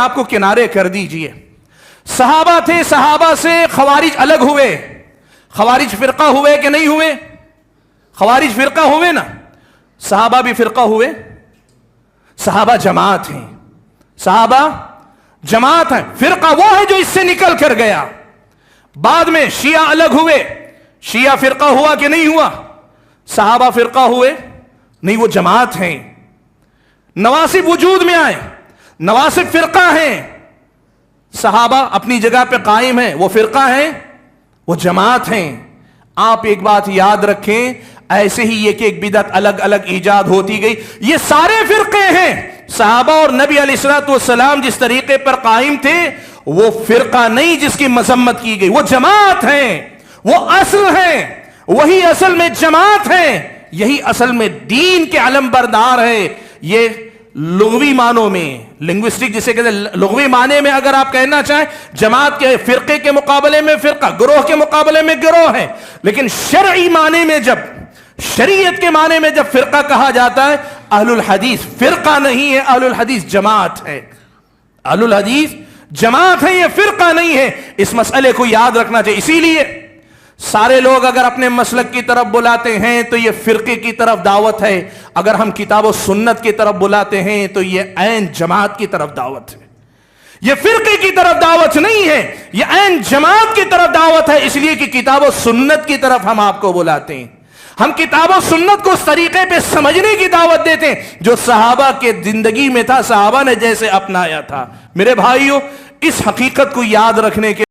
آپ کو کنارے کر دیجئے. صحابہ تھے, صحابہ سے خوارج الگ ہوئے. خوارج فرقہ ہوئے کہ نہیں ہوئے؟ خوارج فرقہ ہوئے نا. صحابہ بھی فرقہ ہوئے. صحابہ جماعت ہیں. صحابہ جماعت ہیں. فرقہ وہ ہے جو اس سے نکل کر گیا. بعد میں شیعہ الگ ہوئے. شیعہ فرقہ ہوا کہ نہیں ہوا؟ صحابہ فرقہ ہوئے نہیں, وہ جماعت ہیں. نواسب وجود میں آئے, نواسب فرقہ ہیں. صحابہ اپنی جگہ پہ قائم ہیں, وہ فرقہ ہیں, وہ جماعت ہیں. آپ ایک بات یاد رکھیں, ایسے ہی ایک ایک بدعت الگ الگ ایجاد ہوتی گئی. یہ سارے فرقے ہیں. صحابہ اور نبی علیہ الصلوۃ والسلام جس طریقے پر قائم تھے وہ فرقہ نہیں جس کی مذمت کی گئی. وہ جماعت ہیں, وہ اصل ہیں, وہی اصل میں جماعت ہیں, یہی اصل میں دین کے علم بردار ہے. یہ لغوی معنوں میں, لنگوسٹک جسے کہتے ہیں, لغوی معنی میں اگر آپ کہنا چاہیں جماعت کے فرقے کے مقابلے میں فرقہ, گروہ کے مقابلے میں گروہ ہے. لیکن شرعی معنی میں, جب شریعت کے معنی میں جب فرقہ کہا جاتا ہے, اہل الحدیث فرقہ نہیں ہے, اہل الحدیث جماعت ہے. اہل الحدیث جماعت ہے, یہ فرقہ نہیں ہے. اس مسئلے کو یاد رکھنا چاہیے. اسی لیے سارے لوگ اگر اپنے مسلک کی طرف بلاتے ہیں تو یہ فرقے کی طرف دعوت ہے. اگر ہم کتاب و سنت کی طرف بلاتے ہیں تو یہ عین جماعت کی طرف دعوت ہے. یہ فرقے کی طرف دعوت نہیں ہے, یہ عین جماعت کی طرف دعوت ہے. اس لیے کہ کتاب و سنت کی طرف ہم آپ کو بلاتے ہیں. ہم کتاب و سنت کو اس طریقے پہ سمجھنے کی دعوت دیتے ہیں جو صحابہ کے زندگی میں تھا, صحابہ نے جیسے اپنایا تھا. میرے بھائیوں, اس حقیقت کو یاد رکھنے کے